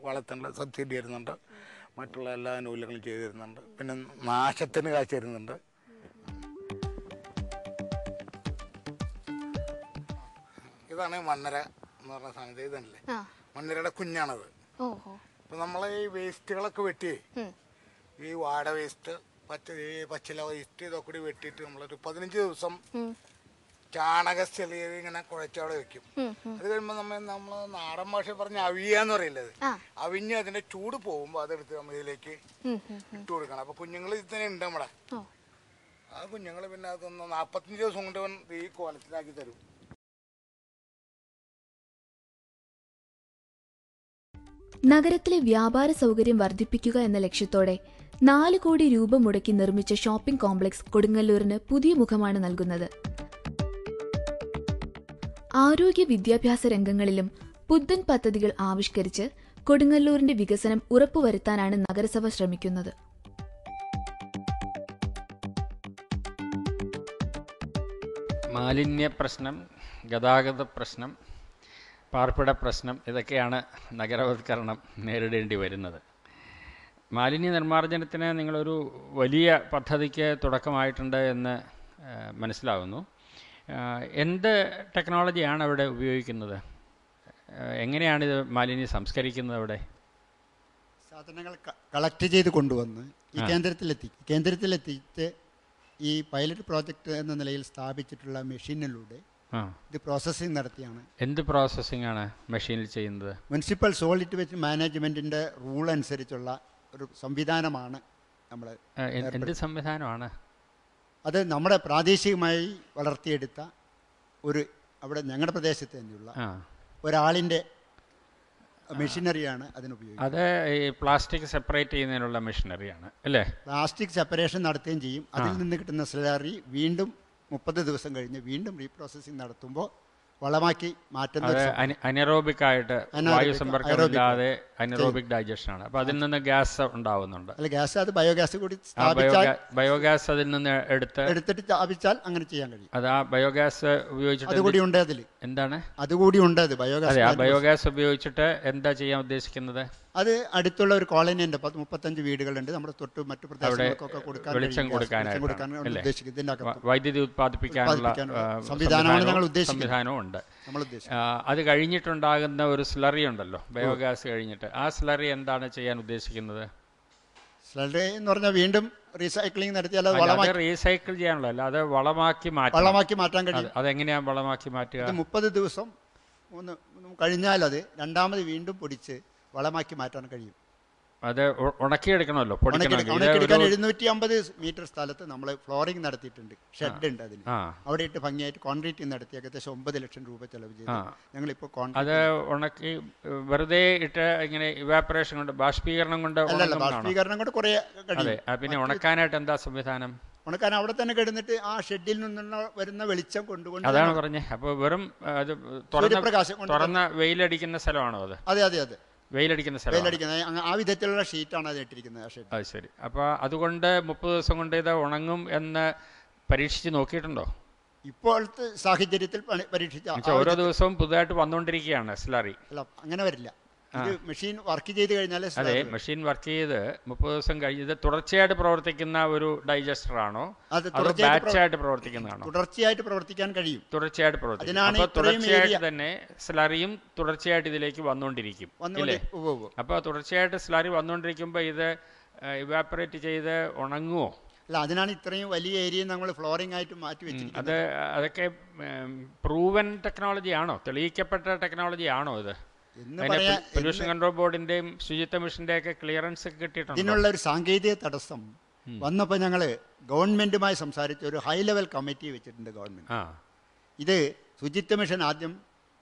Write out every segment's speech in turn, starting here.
വളത്തിനുള്ള subsidy തരുന്നുണ്ട്, മറ്റുള്ള എല്ലാ ആനുകൂല്യങ്ങളും ചെയ്തു തരുന്നുണ്ട്. പിന്നെ നാശത്തിന് കാശ് തരുന്നുണ്ട്. ഇതാണ് മണ്ണര എന്ന് പറഞ്ഞ സാധനം. ഇതല്ലേ മണ്ണരയുടെ കുഞ്ഞാണത്. അപ്പം നമ്മൾ ഈ വേസ്റ്റുകളൊക്കെ വെട്ടി, ഈ വാഴ വേസ്റ്റ്, പച്ചില വേസ്റ്റ് ഇതൊക്കെ കൂടി വെട്ടിയിട്ട് നമ്മളൊരു 15 ദിവസം ചാണകസ്ഥലി ഇങ്ങനെ കുഴച്ചവിടെ വെക്കും. അത് കഴിയുമ്പോൾ നമ്മൾ നാടൻ ഭാഷ പറഞ്ഞ അവിയാന്ന് പറയില്ലത്, അവിഞ്ഞ് അതിന്റെ ചൂട് പോകുമ്പോൾ അതെടുത്ത് നമ്മൾ ഇതിലേക്ക് ഇട്ട് കൊടുക്കണം. അപ്പൊ കുഞ്ഞുങ്ങൾ ഇത് തന്നെ ഉണ്ട് നമ്മുടെ. ആ കുഞ്ഞുങ്ങൾ പിന്നെ അതൊന്ന് 45 ദിവസം കൊണ്ട് ഈ കോലത്തിലാക്കി തരും. നഗരത്തിലെ വ്യാപാര സൗകര്യം വർദ്ധിപ്പിക്കുക എന്ന ലക്ഷ്യത്തോടെ 4 കോടി രൂപ മുടക്കി നിർമ്മിച്ച ഷോപ്പിംഗ് കോംപ്ലക്സ് കൊടുങ്ങല്ലൂരിന് പുതിയ മുഖമാണ് നൽകുന്നത്. ആരോഗ്യ വിദ്യാഭ്യാസ രംഗങ്ങളിലും പുത്തൻ പദ്ധതികൾ ആവിഷ്കരിച്ച് കൊടുങ്ങല്ലൂരിന്റെ വികസനം ഉറപ്പുവരുത്താനാണ് നഗരസഭ ശ്രമിക്കുന്നത്. മാലിന്യ പ്രശ്നം, ഗതാഗത പ്രശ്നം, പാർപ്പിട പ്രശ്നം, ഇതൊക്കെയാണ് നഗരവൽക്കരണം നേരിടേണ്ടി വരുന്നത്. മാലിന്യ നിർമ്മാർജ്ജനത്തിന് നിങ്ങളൊരു വലിയ പദ്ധതിക്ക് തുടക്കമായിട്ടുണ്ട് എന്ന് മനസ്സിലാവുന്നു. എന്ത് ടെക്നോളജിയാണ് അവിടെ ഉപയോഗിക്കുന്നത്? എങ്ങനെയാണിത് മാലിന്യം സംസ്കരിക്കുന്നത്? അവിടെ സാധനങ്ങൾ കളക്ട് ചെയ്ത് കൊണ്ടുവന്ന് ഈ കേന്ദ്രത്തിലെത്തിച്ച് ഈ പൈലറ്റ് പ്രോജക്റ്റ് എന്ന നിലയിൽ സ്ഥാപിച്ചിട്ടുള്ള മെഷീനിലൂടെ ഇത് പ്രോസസ്സിംഗ് നടത്തിയാണ്. എന്ത് പ്രോസസ്സിംഗ് ആണ് മെഷീനിൽ ചെയ്യുന്നത്? മുനിസിപ്പൽ സോളിഡ് വേസ്റ്റ് മാനേജ്മെന്റിന്റെ റൂൾ അനുസരിച്ചുള്ള ഒരു സംവിധാനമാണ് നമ്മൾ. എന്ത് സംവിധാനമാണ് അത്? നമ്മുടെ പ്രാദേശികമായി വളർത്തിയെടുത്ത ഒരു അവിടെ ഞങ്ങളുടെ പ്രദേശത്ത് തന്നെയുള്ള ഒരാളിൻ്റെ മെഷീനറിയാണ് അതിനുപയോഗിക്കുന്നത്. അത് ഈ പ്ലാസ്റ്റിക് സെപ്പറേറ്റ് ചെയ്യുന്നതിനുള്ള മെഷീനറിയാണ് അല്ലേ? പ്ലാസ്റ്റിക് സെപ്പറേഷൻ നടത്തുകയും ചെയ്യും. അതിൽ നിന്ന് കിട്ടുന്ന സ്ലറി വീണ്ടും 30 ദിവസം കഴിഞ്ഞ് വീണ്ടും റീപ്രോസസ്സിംഗ് നടത്തുമ്പോൾ വളമാക്കി മാറ്റുന്നത് അനറോബിക് ആയിട്ട്, വായു സമ്പർക്കമില്ലാതെ അനറോബിക് ഡൈജഷൻ ആണ്. അപ്പോൾ അതിൽ നിന്ന് ഗ്യാസ് ഉണ്ടാവുന്നുണ്ട്. അല്ല, ഗ്യാസ് അത് ബയോഗ്യാസ് കൂടി ബയോഗ്യാസ് അതിൽ നിന്ന് എടുത്തിട്ട് സ്ഥാപിച്ചാൽ അങ്ങനെ ചെയ്യാൻ കഴിയും. അത് ആ ബയോഗ്യാസ് ഉപയോഗിച്ചിട്ട് അതുകൂടി ഉണ്ട് അതിൽ. എന്താണ്? അതുകൂടി ഉണ്ട് അത് ബയോഗ്യാസ്. ആ ബയോഗ്യാസ് ഉപയോഗിച്ചിട്ട് എന്താ ചെയ്യാൻ ഉദ്ദേശിക്കുന്നത്? അത് അടുത്തുള്ള ഒരു കോളനി ഉണ്ട്, 35 വീടുകളുണ്ട്. നമ്മുടെ തൊട്ട് മറ്റു പ്രദേശങ്ങൾക്കൊക്കെ വെളിച്ചം കൊടുക്കാനായിട്ട് ഉദ്ദേശിക്കുന്നത്. വൈദ്യുതി ഉത്പാദിപ്പിക്കാനുള്ള സംവിധാനവും ഉണ്ട്. അത് കഴിഞ്ഞിട്ടുണ്ടാകുന്ന ഒരു സ്ലറി ഉണ്ടല്ലോ, ബയോഗ്യാസ് കഴിഞ്ഞിട്ട്, ആ സ്ലറി എന്താണ് ചെയ്യാൻ ഉദ്ദേശിക്കുന്നത്? സ്ലറി എന്ന് പറഞ്ഞാൽ വീണ്ടും റീസൈക്ലിംഗ് നടത്തിയാൽ റീസൈക്കിൾ ചെയ്യാനുള്ള അത് വളമാക്കി മാറ്റാൻ കഴിയും. അതെങ്ങനെയാണ് വളമാക്കി മാറ്റുക? 30 ദിവസം കഴിഞ്ഞാൽ അത് രണ്ടാമത് വീണ്ടും പൊടിച്ച് വളമാക്കി മാറ്റാൻ കഴിയും. അത് ഉണക്കിയെടുക്കണമല്ലോ. 750 മീറ്റർ സ്ഥലത്ത് നമ്മൾ ഫ്ലോറിംഗ് നടത്തിയിട്ടുണ്ട്. ഷെഡ് ഉണ്ട് അതിന്. അവിടെ ഇട്ട് ഭംഗിയായിട്ട് കോൺക്രീറ്റ് നടത്തി ഏകദേശം 9 ലക്ഷം രൂപ ചെലവ് ചെയ്തു. ഞങ്ങളിപ്പോൾ അത് ഉണക്കി വെറുതെ ഇട്ട് ഇങ്ങനെ ഇവാപ്പറേഷൻ കൊണ്ട്, ബാഷ്പീകരണം കൊണ്ട് കുറേ കഴിയും. പിന്നെ ഉണക്കാനായിട്ട് എന്താ സംവിധാനം? ഉണക്കാൻ അവിടെ തന്നെ കിടന്നിട്ട് ആ ഷെഡിൽ നിന്നുള്ള വരുന്ന വെളിച്ചം കൊണ്ടുകൊണ്ട്. അതാണ് പറഞ്ഞത്. അപ്പോൾ വെറും അത് തുറന്ന വെയിലടിക്കുന്ന സ്ഥലമാണോ അത്? അതെ അതെ അതെ, വെയിലടിക്കുന്ന സ്ഥലം. ആ വിധത്തിലുള്ള ഷീറ്റാണ് അത് ഇട്ടിരിക്കുന്നത്. അത് ശരി. അപ്പോൾ അതുകൊണ്ട് 30 ദിവസം കൊണ്ട് ഇത് ഉണങ്ങും എന്ന് പരീക്ഷിച്ച് നോക്കിയിട്ടുണ്ടോ? ഇപ്പോഴത്തെ സാഹചര്യത്തിൽ പരീക്ഷിച്ച ഓരോ ദിവസവും പുതുതായിട്ട് വന്നുകൊണ്ടിരിക്കുകയാണ് സ്ലറി. അല്ല, അങ്ങനെ വരില്ല. മെഷീൻ വർക്ക് ചെയ്ത് കഴിഞ്ഞാൽ, അതെ, മെഷീൻ വർക്ക് ചെയ്ത് 30 ദിവസം കഴിഞ്ഞത് തുടർച്ചയായിട്ട് പ്രവർത്തിക്കുന്ന ഒരു ഡൈജസ്റ്റർ ആണോ, അതോ ബാച്ചായിട്ട് പ്രവർത്തിക്കുന്നതാണോ? തുടർച്ചയായിട്ട് പ്രവർത്തിക്കാൻ കഴിയും. തുടർച്ചയായിട്ട് പ്രവർത്തിക്കും. അപ്പോൾ തുടർച്ചയായിട്ട് തന്നെ സ്ലറിയും തുടർച്ചയായിട്ട് ഇതിലേക്ക് വന്നുകൊണ്ടിരിക്കും അല്ലേ? അപ്പോൾ തുടർച്ചയായിട്ട് സ്ലറി വന്നുകൊണ്ടിരിക്കുമ്പോൾ ഇത് ഇവാപ്പറേറ്റ് ചെയ്ത് ഉണങ്ങുമോ? അല്ല, അതിനാണ് ഇത്രയും വലിയ ഏരിയ നമ്മൾ ഫ്ലോറിംഗ് ആയിട്ട് മാറ്റി വെച്ചിരിക്കുന്നത്. അതൊക്കെ പ്രൂവൻ ടെക്നോളജി ആണോ, തെളിയിക്കപ്പെട്ട ടെക്നോളജി ആണോ ഇത്? പൊല്യൂഷൻ കൺട്രോൾ ബോർഡിന്റെയും ശുചിത്വ മിഷന്റെ ഒക്കെ ക്ലിയറൻസ് കിട്ടിയിട്ടുണ്ട്. ഇതിനുള്ള ഒരു സാങ്കേതിക തടസ്സം വന്നപ്പോൾ ഞങ്ങൾ ഗവൺമെന്റുമായി സംസാരിച്ച ഒരു ഹൈ ലെവൽ കമ്മിറ്റി വെച്ചിട്ടുണ്ട് ഗവൺമെന്റ്. ഇത് ശുചിത്വ മിഷൻ ആദ്യം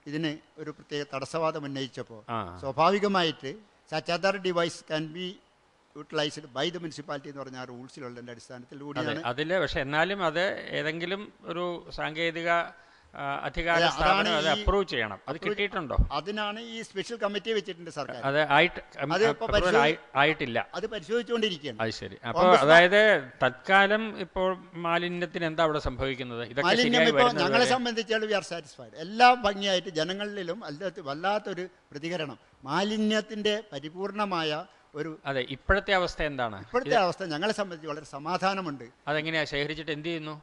ഇതിന് ഒരു പ്രത്യേക തടസ്സവാദം ഉന്നയിച്ചപ്പോൾ സ്വാഭാവികമായിട്ട് such other device can be utilised by the municipality എന്ന് പറഞ്ഞ റൂൾസിലുള്ളതിന്റെ അടിസ്ഥാനത്തിൽ കൂടിയാണ് അതിൽ. പക്ഷെ എന്നാലും അത് ഏതെങ്കിലും ഒരു സാങ്കേതിക അധികാര സ്ഥാപനം അത് അപ്രൂവ് ചെയ്യണം. അത് കിട്ടിയിട്ടുണ്ടോ? അതിനാണ് ഈ സ്പെഷ്യൽ കമ്മിറ്റി വെച്ചിട്ടുണ്ട് സർക്കാർ. അത് ആയിട്ടില്ല, അത് പരിശോധിച്ചുകൊണ്ടിരിക്കുകയാണ്. അത് ശരി. അപ്പോൾ അതായത് തൽക്കാലം ഇപ്പോൾ മാലിന്യത്തിന് എന്താ അവിടെ സംഭവിക്കുന്നത്? ഞങ്ങളെ സംബന്ധിച്ചാണ് വി ആർ സാറ്റിസ്ഫൈഡ്. എല്ലാം ഭംഗിയായിട്ട് ജനങ്ങളിലും വല്ലാത്തൊരു പ്രതികരണം, മാലിന്യത്തിന്റെ പരിപൂർണമായ ഒരു. അതെ, ഇപ്പോഴത്തെ അവസ്ഥ എന്താണ്? ഇപ്പോഴത്തെ അവസ്ഥ ഞങ്ങളെ സംബന്ധിച്ച് വളരെ സമാധാനമുണ്ട്. അതെങ്ങനെയാ ശേഖരിച്ചിട്ട് എന്ത് ചെയ്യുന്നു?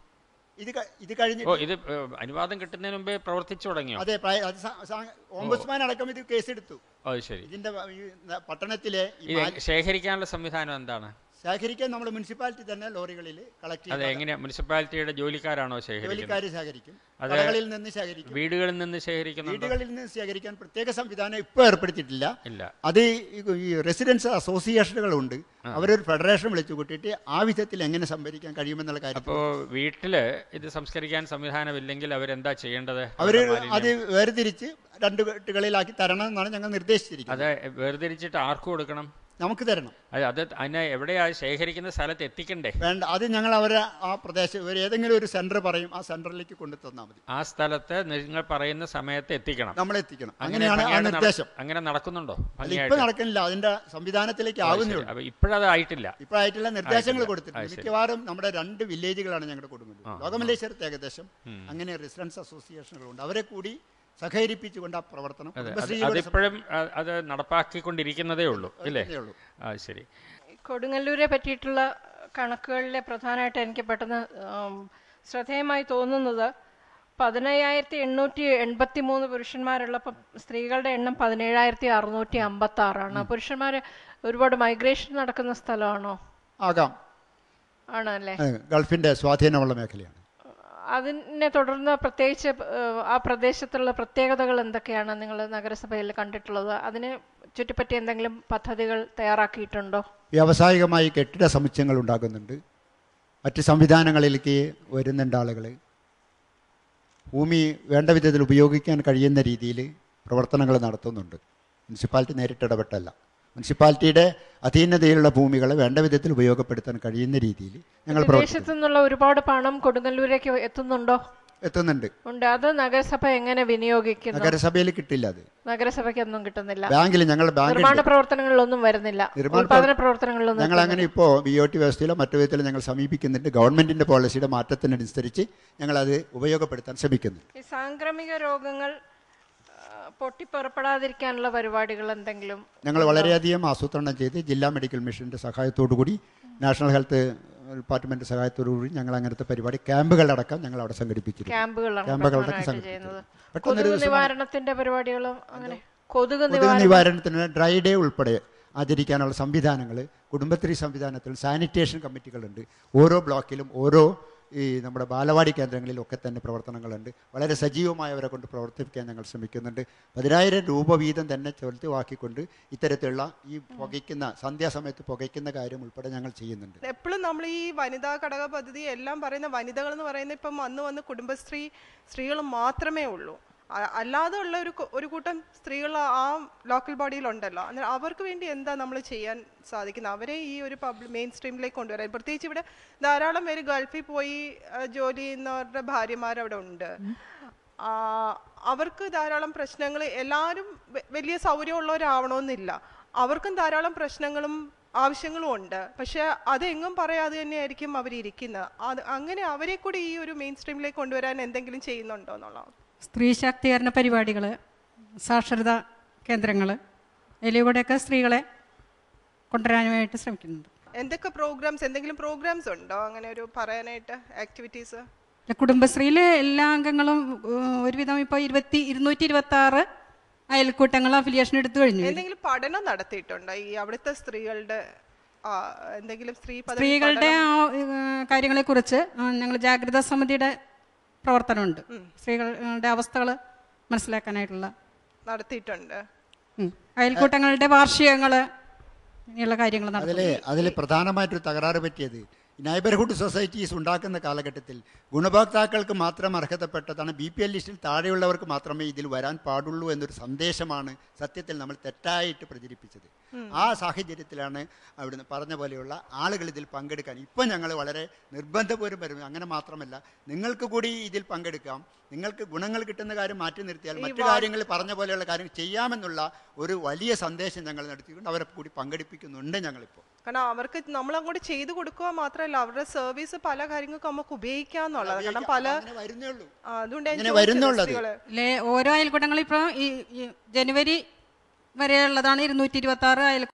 ഇത് കഴിഞ്ഞ് ഇത് അനുവാദം കിട്ടുന്നതിന് മുമ്പേ പ്രവർത്തിച്ചു തുടങ്ങിയോ? അതെ, ഓംബുഡ്സ്മാൻ അടക്കം ഇത് കേസെടുത്തു. അത് ശരി. ഇതിന്റെ പട്ടണത്തിലെ ശേഖരിക്കാനുള്ള സംവിധാനം എന്താണ്? ശേഖരിക്കാൻ നമ്മൾ മുനിസിപ്പാലിറ്റി തന്നെ ലോറികളിൽ കളക്ട് ചെയ്യും. അതെ, എങ്ങനെയാ? മുനിസിപ്പാലിറ്റിയുടെ ജോലിക്കാരാണോ ശേഖരിക്കുന്നത്? ജോലിക്കാർ ശേഖരിക്കും, കടകളിൽ നിന്ന് ശേഖരിക്കും, വീടുകളിൽ നിന്ന് ശേഖരിക്കുന്നു. വീടുകളിൽ നിന്ന് ശേഖരിക്കാൻ പ്രത്യേക സംവിധാനം ഇപ്പോൾ ഏർപ്പെടുത്തിയിട്ടില്ല. അത് ഈ റെസിഡൻസ് അസോസിയേഷനുകളുണ്ട്, അവരൊരു ഫെഡറേഷൻ വിളിച്ചു കൂട്ടിയിട്ട് ആ വിധത്തിൽ എങ്ങനെ സംഭരിക്കാൻ കഴിയുമെന്നുള്ള കാര്യം. അപ്പോൾ വീട്ടില് ഇത് സംസ്കരിക്കാൻ സംവിധാനമില്ലെങ്കിൽ അവരെന്താ ചെയ്യേണ്ടത്? അവർ അത് വേർതിരിച്ച് 2 കെട്ടുകളിലാക്കി തരണം എന്നാണ് ഞങ്ങൾ നിർദ്ദേശിച്ചിരിക്കുന്നത്. അത് വേർതിരിച്ചിട്ട് ആർക്ക് കൊടുക്കണം? നമുക്ക് തരണം. അത് അതിനെ എവിടെയാ ശേഖരിക്കുന്ന സ്ഥലത്ത് എത്തിക്കണ്ടേ? വേണ്ട, അത് ഞങ്ങൾ അവരെ ആ പ്രദേശം ഏതെങ്കിലും ഒരു സെന്റർ പറയും, ആ സെന്ററിലേക്ക് കൊണ്ടു തന്നാൽ മതി. ആ സ്ഥലത്ത് നിങ്ങൾ പറയുന്ന സമയത്ത് എത്തിക്കണം, നമ്മൾ എത്തിക്കണം. അങ്ങനെയാണ് ആ നിർദ്ദേശം. അങ്ങനെ നടക്കുന്നുണ്ടോ? ഇപ്പൊ നടക്കുന്നില്ല, അതിന്റെ സംവിധാനത്തിലേക്ക് ആവുന്നേ ഉള്ളൂ. ഇപ്പോഴായിട്ടില്ല. ഇപ്പോഴായിട്ടുള്ള നിർദ്ദേശങ്ങൾ കൊടുത്തിട്ടുണ്ട്. മിക്കവാറും നമ്മുടെ 2 വില്ലേജുകളാണ് ഞങ്ങളുടെ കൊടുക്കുന്നത്. ലോകമല്ലേശ്വരത്ത് ഏകദേശം അങ്ങനെ റെസിഡൻസ് അസോസിയേഷനുകളുണ്ട്, അവരെ കൂടി സഹകരിപ്പിച്ചുകൊണ്ട് ആ പ്രവർത്തനം അതിപ്പോഴും അത് നടപ്പാക്കിക്കൊണ്ടിരിക്കുന്നതേ ഉള്ളൂ അല്ലേ? ശരി. കൊടുങ്ങല്ലൂരെ പറ്റിയിട്ടുള്ള കണക്കുകളിലെ പ്രധാനമായിട്ട് എനിക്ക് പെട്ടെന്ന് ശ്രദ്ധേയമായി തോന്നുന്നത് 15,883 പുരുഷന്മാരുള്ളപ്പോൾ സ്ത്രീകളുടെ എണ്ണം 17,656 പുരുഷന്മാർ ഒരുപാട് മൈഗ്രേഷൻ നടക്കുന്ന സ്ഥലമാണോ? ആകാം, ആണല്ലേ. ഗൾഫിന്റെ സ്വാധീനമുള്ള മേഖലയാണ്. അതിനെ തുടർന്ന് പ്രത്യേകിച്ച് ആ പ്രദേശത്തുള്ള പ്രത്യേകതകൾ എന്തൊക്കെയാണ് നിങ്ങൾ നഗരസഭയിൽ കണ്ടിട്ടുള്ളത്? അതിനെ ചുറ്റിപ്പറ്റി എന്തെങ്കിലും പദ്ധതികൾ തയ്യാറാക്കിയിട്ടുണ്ടോ? വ്യാവസായികമായി കെട്ടിട സമുച്ചയങ്ങൾ ഉണ്ടാകുന്നുണ്ട്, മറ്റ് സംവിധാനങ്ങളിലേക്ക് വരുന്നുണ്ട് ആളുകൾ. ഭൂമി വേണ്ട വിധത്തിൽ ഉപയോഗിക്കാൻ കഴിയുന്ന രീതിയിൽ പ്രവർത്തനങ്ങൾ നടത്തുന്നുണ്ട്. മുനിസിപ്പാലിറ്റി നേരിട്ട് ഇടപെട്ടല്ല, മുനിസിപ്പാലിറ്റിയുടെ അധീനതയിലുള്ള ഭൂമികളെ വേണ്ട വിധത്തിൽ ഉപയോഗപ്പെടുത്താൻ കഴിയുന്ന രീതിയിൽ ഞങ്ങൾ പ്രദേശത്തു നിന്നുള്ള ഒരുപാട് പണം കൊടുങ്ങല്ലൂരേക്ക് എത്തുന്നുണ്ടോ? എത്തുന്നുണ്ട്. ഉണ്ട്. അത് നഗരസഭ എങ്ങനെ വിനിയോഗിക്കുന്നു? നഗരസഭയിൽ കിട്ടില്ല, അത് നഗരസഭയ്ക്കൊന്നും കിട്ടുന്നില്ല. ബാങ്കിൽ ഞങ്ങളുടെ നിർമ്മാണ പ്രവർത്തനങ്ങളിലൊന്നും വരുന്നില്ല, ഉൽപാദന പ്രവർത്തനങ്ങളിലൊന്നും. ഞങ്ങൾ അങ്ങനെ ഇപ്പോൾ BOT വ്യവസ്ഥയിലോ മറ്റു വിധത്തിലോ ഞങ്ങൾ സമീപിക്കുന്നുണ്ട്. ഗവൺമെന്റിന്റെ പോളിസിയുടെ മാറ്റത്തിനനുസരിച്ച് ഞങ്ങൾ അത് ഉപയോഗപ്പെടുത്താൻ ശ്രമിക്കുന്നുണ്ട്. ഈ സാംക്രമിക രോഗങ്ങൾ പൊട്ടിപ്പുറപ്പെടാതിരിക്കാനുള്ള പരിപാടികൾ എന്തെങ്കിലും ഞങ്ങൾ വളരെയധികം ആസൂത്രണം ചെയ്ത് ജില്ലാ മെഡിക്കൽ മിഷന്റെ സഹായത്തോടു കൂടി, നാഷണൽ ഹെൽത്ത് ഡിപ്പാർട്ട്മെന്റ് സഹായത്തോടു കൂടി ഞങ്ങൾ അങ്ങനത്തെ പരിപാടി ക്യാമ്പുകളടക്കം ഞങ്ങൾ അവിടെ സംഘടിപ്പിച്ചിട്ടുണ്ട്. നിവാരണത്തിന്റെ പരിപാടികളും അങ്ങനെ കൊതുക് നിവാരണത്തിന് ഡ്രൈ ഡേ ഉൾപ്പെടെ ആചരിക്കാനുള്ള സംവിധാനങ്ങൾ കുടുംബശ്രീ സംവിധാനത്തിൽ സാനിറ്റേഷൻ കമ്മിറ്റികളുണ്ട്. ഓരോ ബ്ലോക്കിലും ഓരോ ഈ നമ്മുടെ ബാലവാടി കേന്ദ്രങ്ങളിലൊക്കെ തന്നെ പ്രവർത്തനങ്ങളുണ്ട്. വളരെ സജീവമായവരെ കൊണ്ട് പ്രവർത്തിപ്പിക്കാൻ ഞങ്ങൾ ശ്രമിക്കുന്നുണ്ട്. 10,000 രൂപ വീതം തന്നെ ചെലുത്തുവാക്കിക്കൊണ്ട് ഇത്തരത്തിലുള്ള ഈ പുകയ്ക്കുന്ന സന്ധ്യാസമയത്ത് പുകയ്ക്കുന്ന കാര്യം ഉൾപ്പെടെ ഞങ്ങൾ ചെയ്യുന്നുണ്ട്. എപ്പോഴും നമ്മൾ ഈ വനിതാ ഘടക പദ്ധതി എല്ലാം പറയുന്ന വനിതകൾ എന്ന് പറയുന്ന ഇപ്പം വന്ന് സ്ത്രീകൾ മാത്രമേ ഉള്ളൂ. അല്ലാതെ ഉള്ള ഒരു കൂട്ടം സ്ത്രീകൾ ആ ലോക്കൽ ബോഡിയിലുണ്ടല്ലോ. അന്നേരം അവർക്ക് വേണ്ടി എന്താ നമ്മൾ ചെയ്യാൻ സാധിക്കുന്നത്? അവരെ ഈ ഒരു മെയിൻ സ്ട്രീമിലേക്ക് കൊണ്ടുവരാൻ. പ്രത്യേകിച്ച് ഇവിടെ ധാരാളം പേര് ഗൾഫിൽ പോയി ജോലി ചെയ്യുന്നവരുടെ ഭാര്യമാരവിടെ ഉണ്ട്. അവർക്ക് ധാരാളം പ്രശ്നങ്ങൾ, എല്ലാവരും വലിയ സൗകര്യമുള്ളവരാവണമെന്നില്ല, അവർക്കും ധാരാളം പ്രശ്നങ്ങളും ആവശ്യങ്ങളും ഉണ്ട്. പക്ഷെ അതെങ്ങും പറയാതെ തന്നെയായിരിക്കും അവരിയ്ക്കുന്നത്. അങ്ങനെ അവരെ കൂടി ഈ ഒരു മെയിൻ സ്ട്രീമിലേക്ക് കൊണ്ടുവരാൻ എന്തെങ്കിലും ചെയ്യുന്നുണ്ടോ എന്നുള്ളതാണ്. സ്ത്രീ ശാക്തീകരണ പരിപാടികൾ, സാക്ഷരതാ കേന്ദ്രങ്ങൾ, ഇതിലൂടെയൊക്കെ സ്ത്രീകളെ കൊണ്ടുവരാനായിട്ട് ശ്രമിക്കുന്നുണ്ട്. എന്തൊക്കെ എന്തെങ്കിലും പ്രോഗ്രാംസ് ഉണ്ടോ അങ്ങനെ ഒരു പറയാനായിട്ട്, ആക്ടിവിറ്റീസ്? കുടുംബശ്രീയിലെ എല്ലാ അംഗങ്ങളും ഒരുവിധം ഇപ്പോൾ 226 അയൽക്കൂട്ടങ്ങൾ അഫിലിയേഷൻ എടുത്തു കഴിഞ്ഞു. എന്തെങ്കിലും പഠനം നടത്തിയിട്ടുണ്ടോ ഈ അവിടുത്തെ സ്ത്രീകളുടെ സ്ത്രീകളുടെ കാര്യങ്ങളെ കുറിച്ച്? ഞങ്ങൾ ജാഗ്രതാ സമിതിയുടെ പ്രവർത്തനമുണ്ട്. സ്ത്രീകളുടെ അവസ്ഥകൾ മനസ്സിലാക്കാനായിട്ടുള്ള നടത്തിയിട്ടുണ്ട്. അയൽക്കൂട്ടങ്ങളുടെ വാർഷികങ്ങൾ, ഇങ്ങനെയുള്ള കാര്യങ്ങൾ അതിൽ പ്രധാനമായിട്ടൊരു തകരാറ് പറ്റിയത് നൈബർഹുഡ് സൊസൈറ്റീസ് ഉണ്ടാക്കുന്ന കാലഘട്ടത്തിൽ ഗുണഭോക്താക്കൾക്ക് മാത്രം അർഹതപ്പെട്ടതാണ്, BPL ലിസ്റ്റിൽ താഴെയുള്ളവർക്ക് മാത്രമേ ഇതിൽ വരാൻ പാടുള്ളൂ എന്നൊരു സന്ദേശമാണ് സത്യത്തിൽ നമ്മൾ തെറ്റായിട്ട് പ്രചരിപ്പിച്ചത്. ആ സാഹചര്യത്തിലാണ് അവിടുന്ന് പറഞ്ഞ പോലെയുള്ള ആളുകൾ ഇതിൽ പങ്കെടുക്കാൻ ഇപ്പം ഞങ്ങൾ വളരെ നിർബന്ധപൂർവ്വം വരും. അങ്ങനെ മാത്രമല്ല, നിങ്ങൾക്ക് കൂടി ഇതിൽ പങ്കെടുക്കാം. നിങ്ങൾക്ക് ഗുണങ്ങൾ കിട്ടുന്ന കാര്യം മാറ്റി നിർത്തിയാൽ മറ്റു കാര്യങ്ങൾ പറഞ്ഞ പോലെയുള്ള കാര്യങ്ങൾ ചെയ്യാമെന്നുള്ള ഒരു വലിയ സന്ദേശം ഞങ്ങൾ നടത്തിക്കൊണ്ട് അവരെ കൂടി പങ്കെടുപ്പിക്കുന്നുണ്ട് ഞങ്ങളിപ്പോൾ. കാരണം അവർക്ക് നമ്മൾ അങ്ങോട്ട് ചെയ്തു കൊടുക്കുക മാത്രമല്ല, അവരുടെ സർവീസ് പല കാര്യങ്ങൾക്കും നമുക്ക് ഉപയോഗിക്കാന്നുള്ളത്. കാരണം പല അതുകൊണ്ട് ഓരോ അയൽക്കൂട്ടങ്ങളും ഇപ്പോൾ ഈ ജനുവരി വരെയുള്ളതാണ് 226 അയൽക്കൂട്ടം